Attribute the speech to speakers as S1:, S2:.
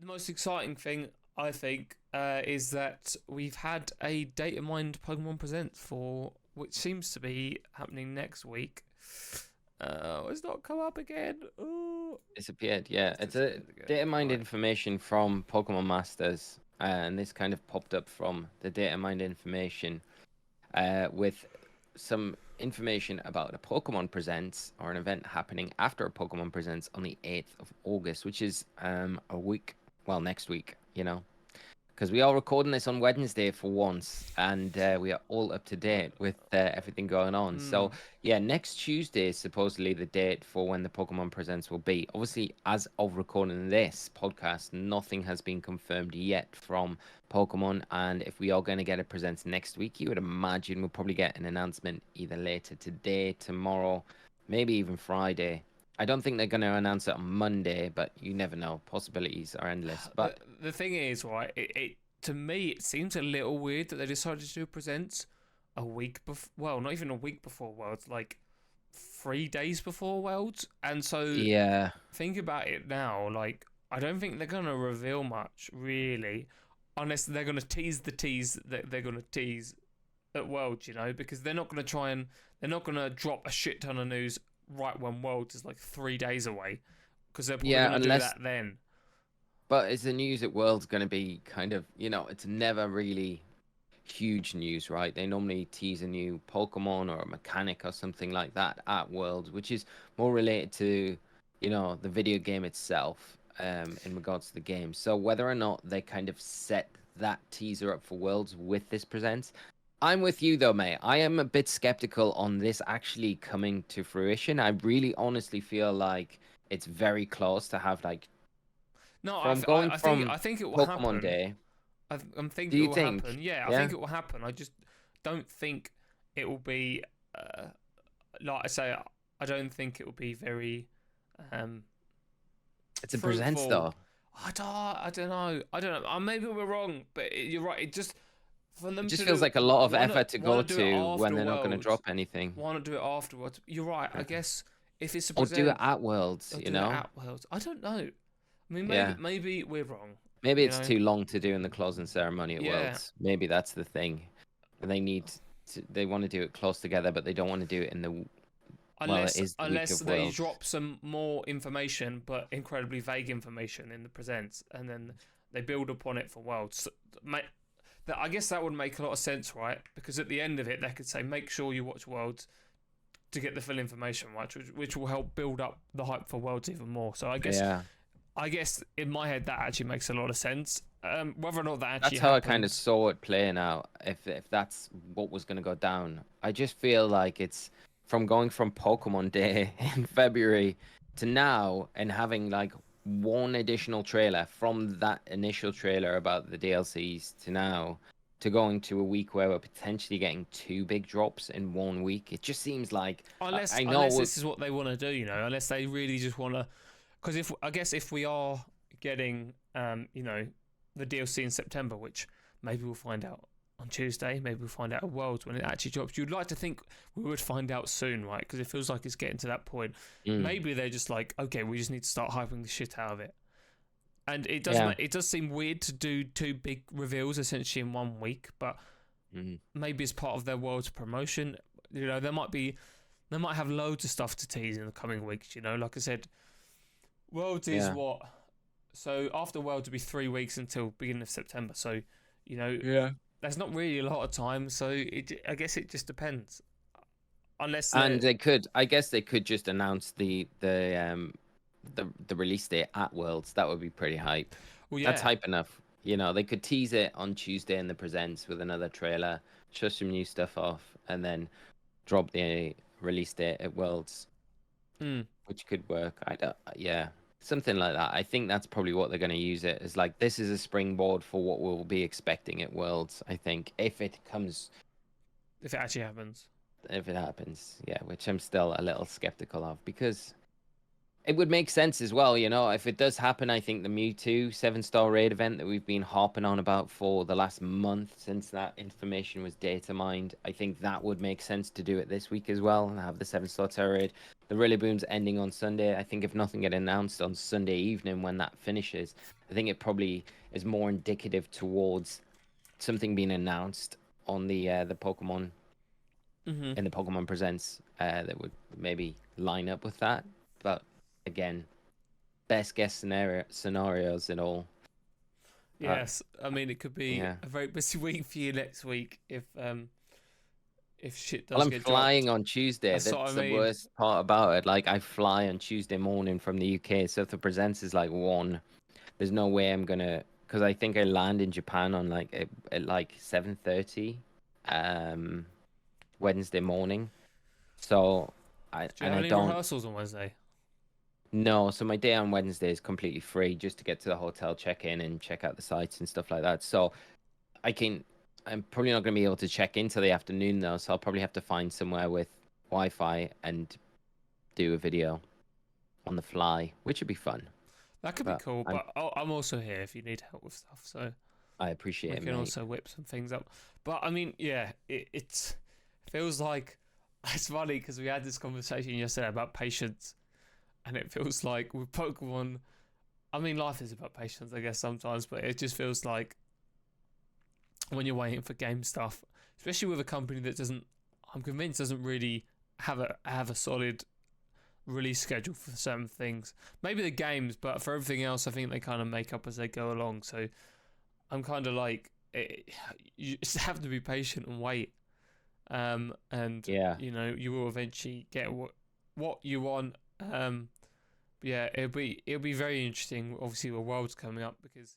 S1: the most exciting thing I think is that we've had a data mined Pokemon Presents for which seems to be happening next week. It's not come up again. Oh,
S2: Disappeared. Yeah,
S1: it's
S2: it's a
S1: disappeared again.
S2: data mined
S1: Right.
S2: information from Pokemon Masters, and this kind of popped up from the data mined information, with some information about a Pokemon Presents or an event happening after a Pokemon Presents on the 8th of August, which is a week, well, next week, because we are recording this on Wednesday for once, and we are all up to date with everything going on.
S1: Hmm.
S2: So, yeah, next Tuesday is supposedly the date for when the Pokemon Presents will be. Obviously, as of recording this podcast, nothing has been confirmed yet from Pokemon, and if we are going to get a Presents next week, you would imagine we'll probably get an announcement either later today, tomorrow, maybe even Friday. I don't think they're going to announce it on Monday, but you never know. Possibilities are endless. But
S1: The thing is, right? It to me it seems a little weird that they decided to do Presents a week before. Well, not even a week before Worlds, like 3 days before Worlds. And so
S2: yeah.
S1: think about it now. Like I don't think they're gonna reveal much really, unless they're gonna tease the tease that they're gonna tease at Worlds. Because they're not gonna try and they're not gonna drop a shit ton of news right when Worlds is like 3 days away. Because they're probably
S2: Yeah,
S1: gonna do
S2: unless,
S1: that then.
S2: but is the news at World's going to be kind of, it's never really huge news, right? They normally tease a new Pokemon or a mechanic or something like that at Worlds, which is more related to, the video game itself, in regards to the game. So whether or not they kind of set that teaser up for Worlds with this presents, I'm with you though, mate. I am a bit skeptical on this actually coming to fruition. I really honestly feel like it's very close to have like
S1: No,
S2: from going
S1: I
S2: from
S1: think it will
S2: Pokemon
S1: happen.
S2: Day.
S1: I'm
S2: Do
S1: thinking it
S2: you
S1: will happen.
S2: think?
S1: Yeah, I
S2: Yeah,
S1: think it will happen. I just don't think it will be. Uh, like I say, I don't think it will be very um,
S2: it's a presents
S1: fruitful.
S2: though.
S1: I don't know. I don't know. Maybe we're wrong, but you're right. It just for
S2: It
S1: them
S2: just
S1: to
S2: feels
S1: do.
S2: like a lot of
S1: Why not?
S2: effort to
S1: Why
S2: go
S1: not do it
S2: to when
S1: after
S2: they're not going to
S1: Worlds?
S2: drop anything.
S1: Why not do it afterwards? You're right. I guess if it's a
S2: Or do it
S1: present,
S2: at Worlds,
S1: they'll do it at Worlds. I don't know. I mean,
S2: Yeah.
S1: maybe we're wrong.
S2: Maybe
S1: You
S2: it's
S1: know?
S2: too long to do in the closing ceremony at
S1: Yeah.
S2: Worlds. Maybe that's the thing. They need they want to do it close together, but they don't want to do it in well, it
S1: unless
S2: is the week
S1: unless
S2: of
S1: they
S2: Worlds.
S1: drop some more information but incredibly vague information in the presents and then they build upon it for worlds. I guess that would make a lot of sense, right? Because at the end of it they could say make sure you watch worlds to get the full information, right? Which will help build up the hype for worlds even more. So
S2: Yeah.
S1: I guess in my head that actually makes a lot of sense. Whether or not that actually
S2: That's how I kind of
S1: happens.
S2: saw it playing out. If that's what was going to go down, I just feel like it's from going from Pokemon Day in February to now, and having like one additional trailer from that initial trailer about the DLCs to now, to going to a week where we're potentially getting two big drops in 1 week. It just seems like
S1: Unless
S2: I
S1: unless
S2: know.
S1: this is what they want to do, unless they really just want to. Because if I guess if we are getting the DLC in September, which maybe we'll find out on Tuesday, maybe we'll find out at Worlds when it actually drops. You'd like to think we would find out soon, right? Because it feels like it's getting to that point.
S2: Mm,
S1: Maybe they're just like, okay, we just need to start hyping the shit out of it. And
S2: yeah.
S1: it does seem weird to do two big reveals essentially in 1 week, but
S2: Mm,
S1: maybe as part of their Worlds promotion, they might have loads of stuff to tease in the coming weeks. Like I said, Worlds is
S2: yeah.
S1: what. So after Worlds will be 3 weeks until beginning of September. So, you know,
S2: Yeah.
S1: there's not really a lot of time. So I guess it just depends. Unless
S2: And
S1: they're,
S2: they could, I guess, they could just announce the release date at Worlds. That would be pretty hype.
S1: well,
S2: That's
S1: yeah,
S2: hype enough. They could tease it on Tuesday in the presents with another trailer, show some new stuff off, and then drop the release date at Worlds,
S1: mm.
S2: which could work. I don't, yeah, something like that. I think that's probably what they're going to use it as. Like, this is a springboard for what we'll be expecting at Worlds. I think if it comes,
S1: If it actually happens.
S2: if it happens, yeah, which I'm still a little skeptical of, because It would make sense as well, if it does happen. I think the Mewtwo 7-star raid event that we've been harping on about for the last month since that information was data mined, I think that would make sense to do it this week as well and have the 7-star terror raid. The Rillaboom's ending on Sunday. I think if nothing get announced on Sunday evening when that finishes, I think it probably is more indicative towards something being announced on the Pokemon in the Pokemon Presents that would maybe line up with that. But again, best guess scenarios and all.
S1: Yes, I mean it could be
S2: Yeah.
S1: a very busy week for you next week if shit
S2: Well,
S1: does
S2: I'm
S1: get
S2: flying
S1: dropped.
S2: on Tuesday.
S1: That's what
S2: That's
S1: I
S2: the
S1: mean.
S2: worst part about it. Like, I fly on Tuesday morning from the UK, so if the presents is like 1, there's no way I'm gonna. Because I think I land in Japan on at like 7:30, Wednesday morning. So
S1: Do you have
S2: I
S1: any
S2: don't.
S1: rehearsals on Wednesday?
S2: No, so my day on Wednesday is completely free just to get to the hotel, check in, and check out the sites and stuff like that. So I can. I'm probably not going to be able to check in till the afternoon though, so I'll probably have to find somewhere with Wi-Fi and do a video on the fly, which would be fun.
S1: That could be
S2: But
S1: cool, but I'm also here if you need help with stuff, so
S2: I appreciate
S1: we
S2: it,
S1: can
S2: mate.
S1: also whip some things up. But I mean, yeah, it feels like it's funny because we had this conversation yesterday about patience, and it feels like with Pokemon. I mean, life is about patience, I guess sometimes, but it just feels like when you're waiting for game stuff, especially with a company that doesn't, I'm convinced doesn't really have a solid release schedule for certain things. Maybe the games, but for everything else, I think they kind of make up as they go along. So I'm kind of like, you just have to be patient and wait. And
S2: Yeah.
S1: you will eventually get what you want. But yeah, it'll be very interesting. Obviously, the world's coming up because